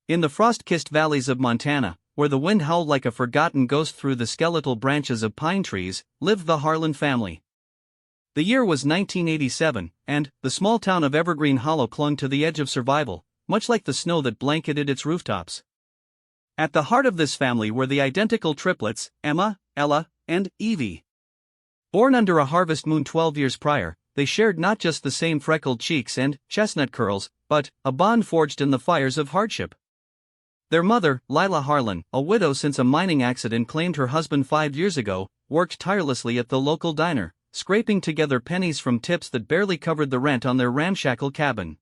In the frost-kissed valleys of Montana, where the wind howled like a forgotten ghost through the skeletal branches of pine trees, lived the Harlan family. The year was 1987, and the small town of Evergreen Hollow clung to the edge of survival, much like the snow that blanketed its rooftops. At the heart of this family were the identical triplets, Emma, Ella, and Evie. Born under a harvest moon 12 years prior, they shared not just the same freckled cheeks and chestnut curls, but a bond forged in the fires of hardship. Their mother, Lila Harlan, a widow since a mining accident claimed her husband 5 years ago, worked tirelessly at the local diner, scraping together pennies from tips that barely covered the rent on their ramshackle cabin.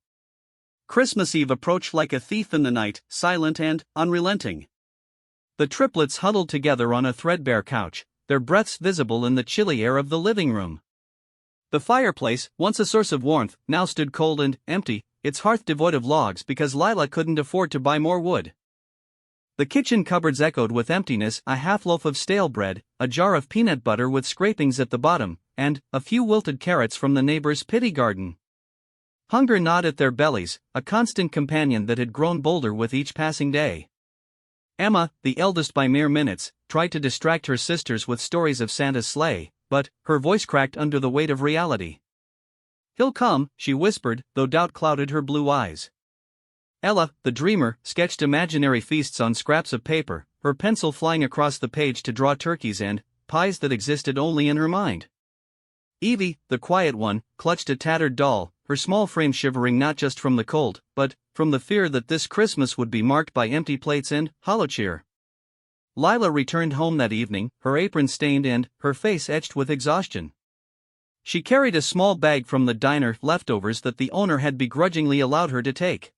Christmas Eve approached like a thief in the night, silent and unrelenting. The triplets huddled together on a threadbare couch, their breaths visible in the chilly air of the living room. The fireplace, once a source of warmth, now stood cold and empty, its hearth devoid of logs because Lila couldn't afford to buy more wood. The kitchen cupboards echoed with emptiness, a half-loaf of stale bread, a jar of peanut butter with scrapings at the bottom, and a few wilted carrots from the neighbor's pity garden. Hunger gnawed at their bellies, a constant companion that had grown bolder with each passing day. Emma, the eldest by mere minutes, tried to distract her sisters with stories of Santa's sleigh, but her voice cracked under the weight of reality. "He'll come," she whispered, though doubt clouded her blue eyes. Ella, the dreamer, sketched imaginary feasts on scraps of paper, her pencil flying across the page to draw turkeys and pies that existed only in her mind. Evie, the quiet one, clutched a tattered doll, her small frame shivering not just from the cold, but from the fear that this Christmas would be marked by empty plates and hollow cheer. Lila returned home that evening, her apron stained and her face etched with exhaustion. She carried a small bag from the diner, leftovers that the owner had begrudgingly allowed her to take.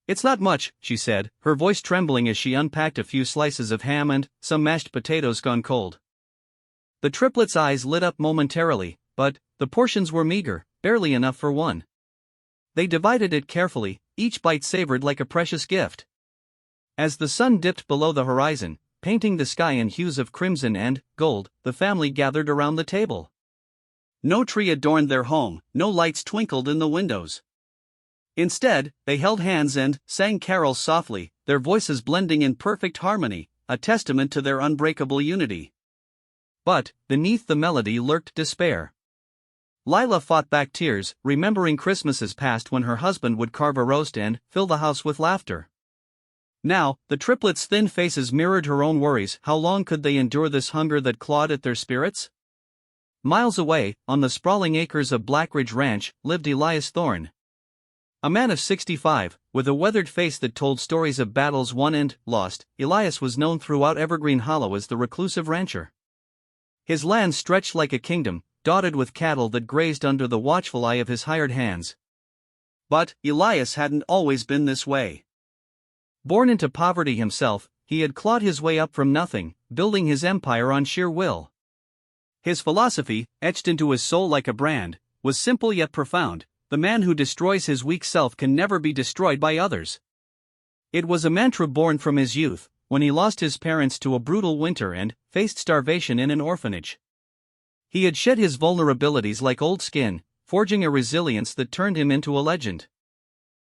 "It's not much," she said, her voice trembling as she unpacked a few slices of ham and some mashed potatoes gone cold. The triplets' eyes lit up momentarily, but the portions were meager, barely enough for one. They divided it carefully, each bite savored like a precious gift. As the sun dipped below the horizon, painting the sky in hues of crimson and gold, the family gathered around the table. No tree adorned their home, no lights twinkled in the windows. Instead, they held hands and sang carols softly, their voices blending in perfect harmony, a testament to their unbreakable unity. But beneath the melody lurked despair. Lila fought back tears, remembering Christmases past when her husband would carve a roast and fill the house with laughter. Now, the triplets' thin faces mirrored her own worries. How long could they endure this hunger that clawed at their spirits? Miles away, on the sprawling acres of Blackridge Ranch, lived Elias Thorne. A man of 65, with a weathered face that told stories of battles won and lost, Elias was known throughout Evergreen Hollow as the reclusive rancher. His land stretched like a kingdom, dotted with cattle that grazed under the watchful eye of his hired hands. But Elias hadn't always been this way. Born into poverty himself, he had clawed his way up from nothing, building his empire on sheer will. His philosophy, etched into his soul like a brand, was simple yet profound: the man who destroys his weak self can never be destroyed by others. It was a mantra born from his youth, when he lost his parents to a brutal winter and faced starvation in an orphanage. He had shed his vulnerabilities like old skin, forging a resilience that turned him into a legend.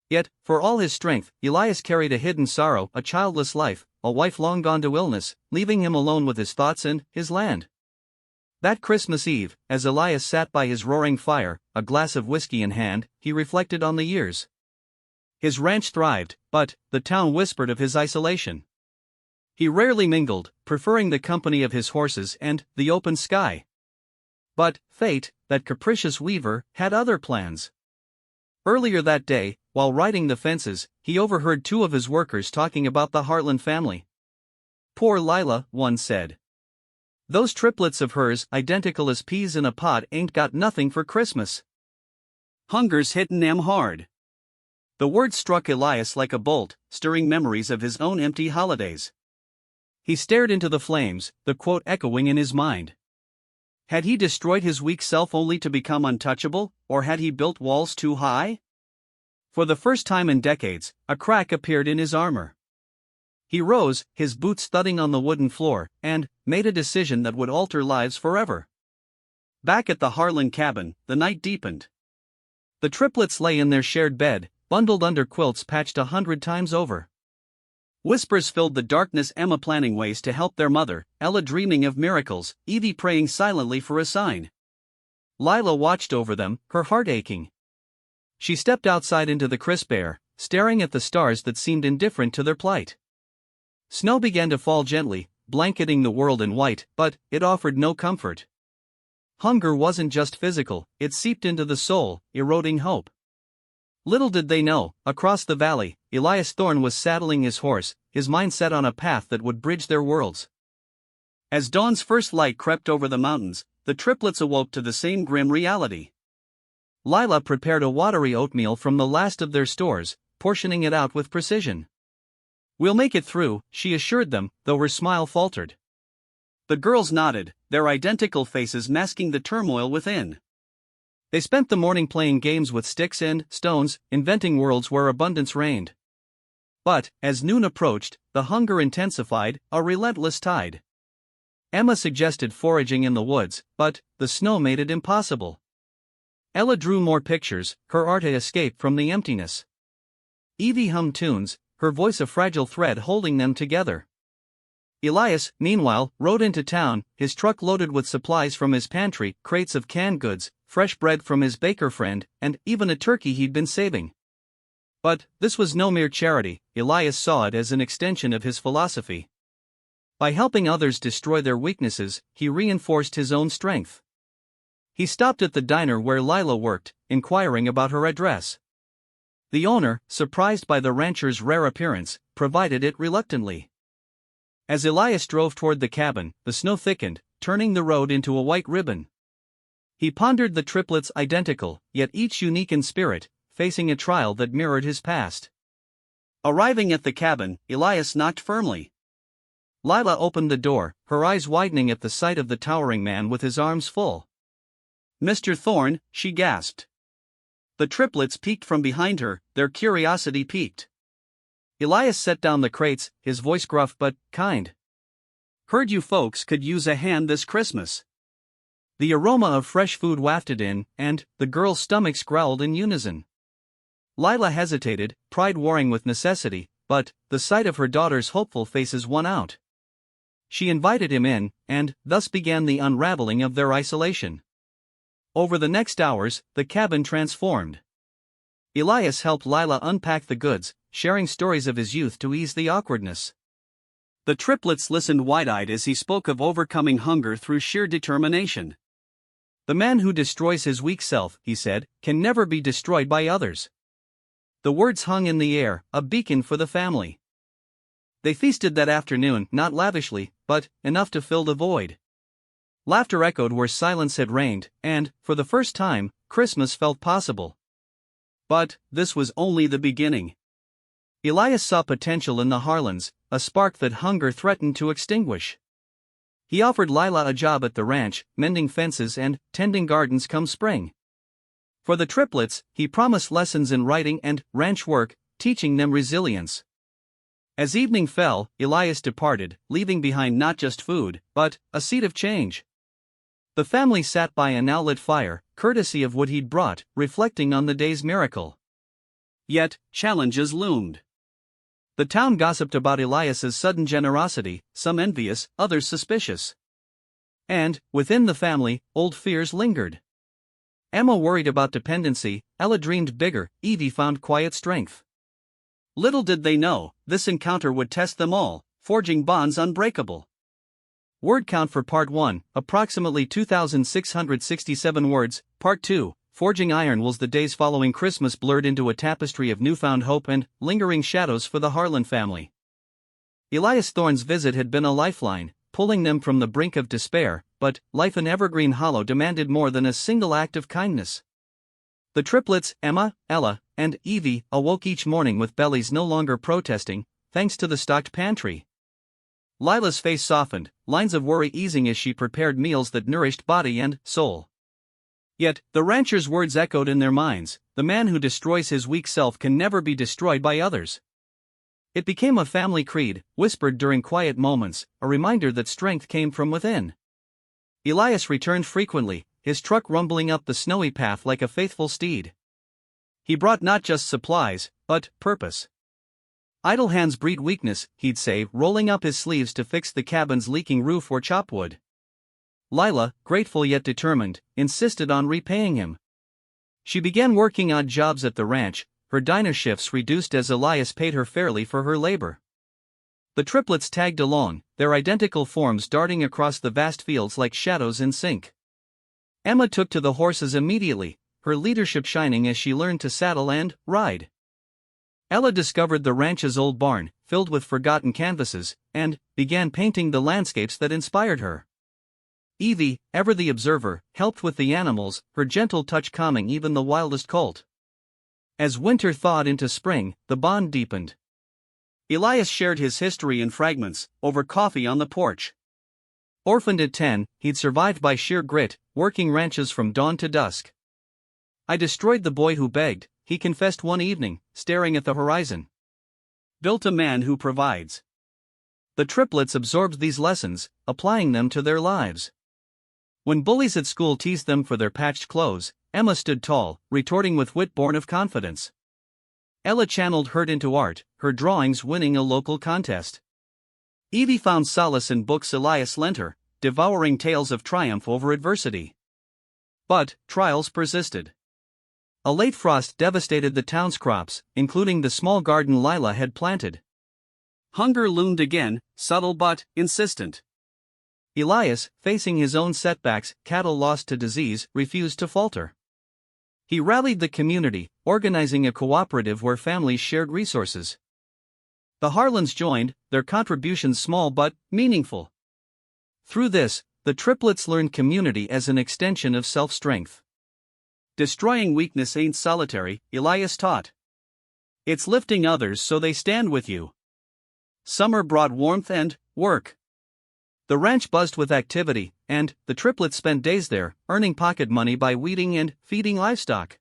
Yet, for all his strength, Elias carried a hidden sorrow, a childless life, a wife long gone to illness, leaving him alone with his thoughts and his land. That Christmas Eve, as Elias sat by his roaring fire, a glass of whiskey in hand, he reflected on the years. His ranch thrived, but the town whispered of his isolation. He rarely mingled, preferring the company of his horses and the open sky. But fate, that capricious weaver, had other plans. Earlier that day, while riding the fences, he overheard two of his workers talking about the Harlan family. "Poor Lila," one said. "Those triplets of hers, identical as peas in a pod, ain't got nothing for Christmas. Hunger's hittin' 'em hard." The words struck Elias like a bolt, stirring memories of his own empty holidays. He stared into the flames, the quote echoing in his mind. Had he destroyed his weak self only to become untouchable, or had he built walls too high? For the first time in decades, a crack appeared in his armor. He rose, his boots thudding on the wooden floor, and made a decision that would alter lives forever. Back at the Harlan cabin, the night deepened. The triplets lay in their shared bed, bundled under quilts patched 100 times over. Whispers filled the darkness. Emma planning ways to help their mother, Ella dreaming of miracles, Evie praying silently for a sign. Lila watched over them, her heart aching. She stepped outside into the crisp air, staring at the stars that seemed indifferent to their plight. Snow began to fall gently, blanketing the world in white, but it offered no comfort. Hunger wasn't just physical, it seeped into the soul, eroding hope. Little did they know, across the valley, Elias Thorne was saddling his horse, his mind set on a path that would bridge their worlds. As dawn's first light crept over the mountains, the triplets awoke to the same grim reality. Lila prepared a watery oatmeal from the last of their stores, portioning it out with precision. "We'll make it through," she assured them, though her smile faltered. The girls nodded, their identical faces masking the turmoil within. They spent the morning playing games with sticks and stones, inventing worlds where abundance reigned. But, as noon approached, the hunger intensified, a relentless tide. Emma suggested foraging in the woods, but the snow made it impossible. Ella drew more pictures, her art an escape from the emptiness. Evie hummed tunes, her voice a fragile thread holding them together. Elias, meanwhile, rode into town, his truck loaded with supplies from his pantry, crates of canned goods, fresh bread from his baker friend, and even a turkey he'd been saving. But this was no mere charity. Elias saw it as an extension of his philosophy. By helping others destroy their weaknesses, he reinforced his own strength. He stopped at the diner where Lila worked, inquiring about her address. The owner, surprised by the rancher's rare appearance, provided it reluctantly. As Elias drove toward the cabin, the snow thickened, turning the road into a white ribbon. He pondered the triplets identical, yet each unique in spirit, facing a trial that mirrored his past. Arriving at the cabin, Elias knocked firmly. Lila opened the door, her eyes widening at the sight of the towering man with his arms full. "Mr. Thorne," she gasped. The triplets peeked from behind her, their curiosity piqued. Elias set down the crates, his voice gruff but kind. "Heard you folks could use a hand this Christmas." The aroma of fresh food wafted in, and the girls' stomachs growled in unison. Lila hesitated, pride warring with necessity, but the sight of her daughter's hopeful faces won out. She invited him in, and thus began the unraveling of their isolation. Over the next hours, the cabin transformed. Elias helped Lila unpack the goods, sharing stories of his youth to ease the awkwardness. The triplets listened wide-eyed as he spoke of overcoming hunger through sheer determination. "The man who destroys his weak self," he said, "can never be destroyed by others." The words hung in the air, a beacon for the family. They feasted that afternoon, not lavishly, but enough to fill the void. Laughter echoed where silence had reigned, and, for the first time, Christmas felt possible. But this was only the beginning. Elias saw potential in the Harlans, a spark that hunger threatened to extinguish. He offered Lila a job at the ranch, mending fences and tending gardens come spring. For the triplets, he promised lessons in writing and ranch work, teaching them resilience. As evening fell, Elias departed, leaving behind not just food, but a seed of change. The family sat by a now-lit fire, courtesy of what he'd brought, reflecting on the day's miracle. Yet, challenges loomed. The town gossiped about Elias's sudden generosity, some envious, others suspicious. And, within the family, old fears lingered. Emma worried about dependency, Ella dreamed bigger, Evie found quiet strength. Little did they know, this encounter would test them all, forging bonds unbreakable. Word count for Part 1, approximately 2,667 words. Part 2, Forging Iron Wills. The days following Christmas blurred into a tapestry of newfound hope and lingering shadows for the Harlan family. Elias Thorne's visit had been a lifeline, pulling them from the brink of despair, but life in Evergreen Hollow demanded more than a single act of kindness. The triplets, Emma, Ella, and Evie, awoke each morning with bellies no longer protesting, thanks to the stocked pantry. Lila's face softened, lines of worry easing as she prepared meals that nourished body and soul. Yet, the rancher's words echoed in their minds: the man who destroys his weak self can never be destroyed by others. It became a family creed, whispered during quiet moments, a reminder that strength came from within. Elias returned frequently, his truck rumbling up the snowy path like a faithful steed. He brought not just supplies, but purpose. "Idle hands breed weakness," he'd say, rolling up his sleeves to fix the cabin's leaking roof or chop wood. Lila, grateful yet determined, insisted on repaying him. She began working odd jobs at the ranch, her diner shifts reduced as Elias paid her fairly for her labor. The triplets tagged along, their identical forms darting across the vast fields like shadows in sync. Emma took to the horses immediately, her leadership shining as she learned to saddle and ride. Ella discovered the ranch's old barn, filled with forgotten canvases, and began painting the landscapes that inspired her. Evie, ever the observer, helped with the animals, her gentle touch calming even the wildest colt. As winter thawed into spring, the bond deepened. Elias shared his history in fragments, over coffee on the porch. Orphaned at 10, he'd survived by sheer grit, working ranches from dawn to dusk. "I destroyed the boy who begged," he confessed one evening, staring at the horizon. "Built a man who provides." The triplets absorbed these lessons, applying them to their lives. When bullies at school teased them for their patched clothes, Emma stood tall, retorting with wit born of confidence. Ella channeled hurt into art, her drawings winning a local contest. Evie found solace in books Elias lent her, devouring tales of triumph over adversity. But trials persisted. A late frost devastated the town's crops, including the small garden Lila had planted. Hunger loomed again, subtle but insistent. Elias, facing his own setbacks, cattle lost to disease, refused to falter. He rallied the community, organizing a cooperative where families shared resources. The Harlans joined, their contributions small but meaningful. Through this, the triplets learned community as an extension of self-strength. "Destroying weakness ain't solitary," Elias taught. "It's lifting others so they stand with you." Summer brought warmth and work. The ranch buzzed with activity, and the triplets spent days there, earning pocket money by weeding and feeding livestock.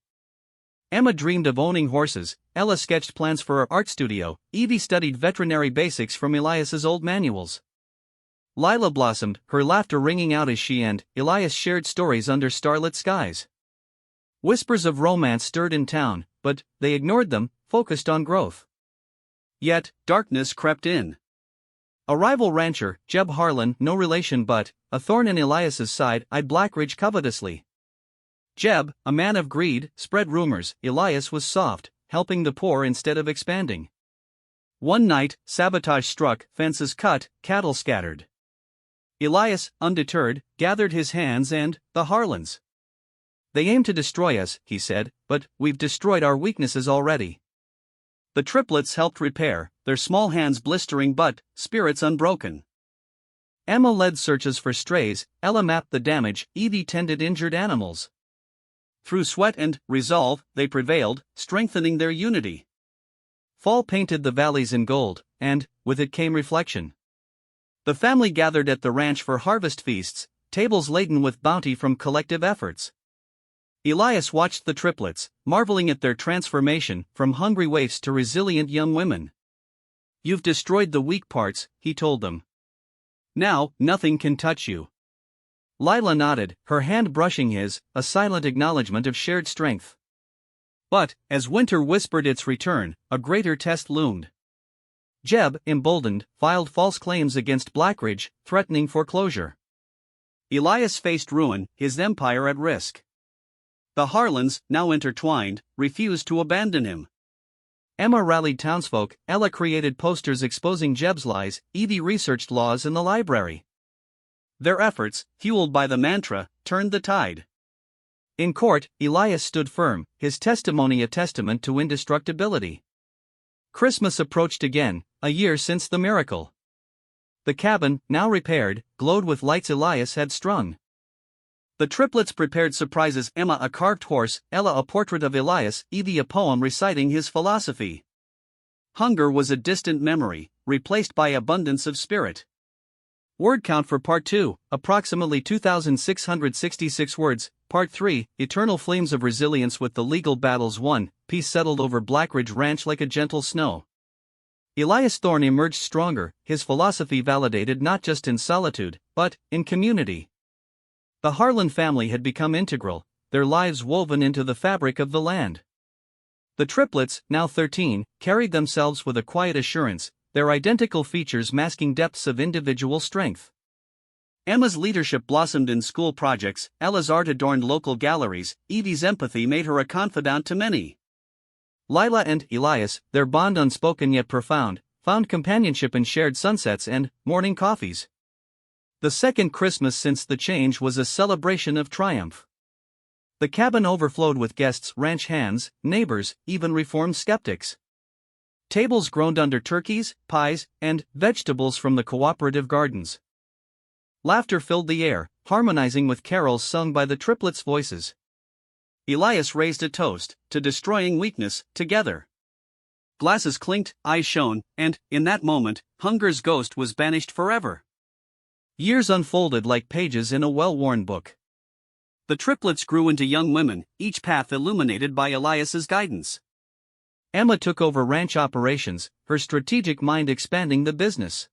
Emma dreamed of owning horses, Ella sketched plans for her art studio, Evie studied veterinary basics from Elias's old manuals. Lila blossomed, her laughter ringing out as she and Elias shared stories under starlit skies. Whispers of romance stirred in town, but they ignored them, focused on growth. Yet, darkness crept in. A rival rancher, Jeb Harlan, no relation but a thorn in Elias's side, eyed Blackridge covetously. Jeb, a man of greed, spread rumors Elias was soft, helping the poor instead of expanding. One night, sabotage struck, fences cut, cattle scattered. Elias, undeterred, gathered his hands and the Harlans. "They aim to destroy us," he said, "but we've destroyed our weaknesses already." The triplets helped repair, their small hands blistering but spirits unbroken. Emma led searches for strays, Ella mapped the damage, Evie tended injured animals. Through sweat and resolve, they prevailed, strengthening their unity. Fall painted the valleys in gold, and with it came reflection. The family gathered at the ranch for harvest feasts, tables laden with bounty from collective efforts. Elias watched the triplets, marveling at their transformation, from hungry waifs to resilient young women. "You've destroyed the weak parts," he told them. "Now, nothing can touch you." Lila nodded, her hand brushing his, a silent acknowledgement of shared strength. But, as winter whispered its return, a greater test loomed. Jeb, emboldened, filed false claims against Blackridge, threatening foreclosure. Elias faced ruin, his empire at risk. The Harlans, now intertwined, refused to abandon him. Emma rallied townsfolk, Ella created posters exposing Jeb's lies, Evie researched laws in the library. Their efforts, fueled by the mantra, turned the tide. In court, Elias stood firm, his testimony a testament to indestructibility. Christmas approached again, a year since the miracle. The cabin, now repaired, glowed with lights Elias had strung. The triplets prepared surprises, Emma a carved horse, Ella a portrait of Elias, Evie a poem reciting his philosophy. Hunger was a distant memory, replaced by abundance of spirit. Word count for Part 2, approximately 2,666 words. Part 3, Eternal Flames of Resilience with the legal battles won, peace settled over Blackridge Ranch like a gentle snow. Elias Thorne emerged stronger, his philosophy validated not just in solitude, but in community. The Harlan family had become integral, their lives woven into the fabric of the land. The triplets, now 13, carried themselves with a quiet assurance, their identical features masking depths of individual strength. Emma's leadership blossomed in school projects, Ella's art adorned local galleries, Evie's empathy made her a confidant to many. Lila and Elias, their bond unspoken yet profound, found companionship in shared sunsets and morning coffees. The second Christmas since the change was a celebration of triumph. The cabin overflowed with guests, ranch hands, neighbors, even reformed skeptics. Tables groaned under turkeys, pies, and vegetables from the cooperative gardens. Laughter filled the air, harmonizing with carols sung by the triplets' voices. Elias raised a toast to destroying weakness together. Glasses clinked, eyes shone, and, in that moment, hunger's ghost was banished forever. Years unfolded like pages in a well-worn book. The triplets grew into young women, each path illuminated by Elias's guidance. Emma took over ranch operations, her strategic mind expanding the business.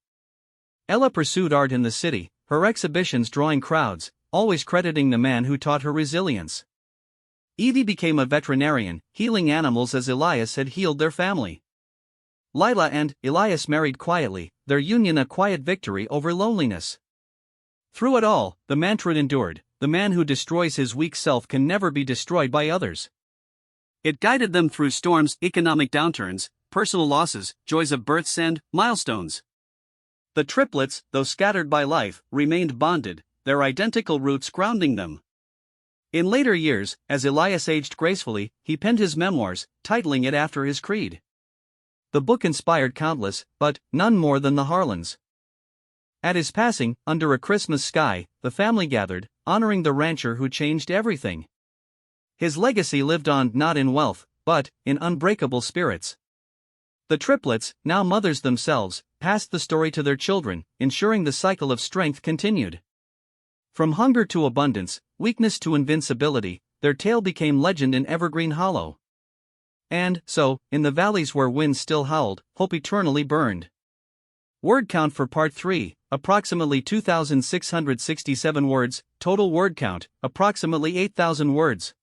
Ella pursued art in the city, her exhibitions drawing crowds, always crediting the man who taught her resilience. Evie became a veterinarian, healing animals as Elias had healed their family. Lila and Elias married quietly, their union a quiet victory over loneliness. Through it all, the mantra endured: the man who destroys his weak self can never be destroyed by others. It guided them through storms, economic downturns, personal losses, joys of births, and milestones. The triplets, though scattered by life, remained bonded, their identical roots grounding them. In later years, as Elias aged gracefully, he penned his memoirs, titling it after his creed. The book inspired countless, but none more than the Harlans. At his passing, under a Christmas sky, the family gathered, honoring the rancher who changed everything. His legacy lived on not in wealth, but in unbreakable spirits. The triplets, now mothers themselves, passed the story to their children, ensuring the cycle of strength continued. From hunger to abundance, weakness to invincibility, their tale became legend in Evergreen Hollow. And so, in the valleys where winds still howled, hope eternally burned. Word count for Part 3, approximately 2,667 words, total word count, approximately 8,000 words.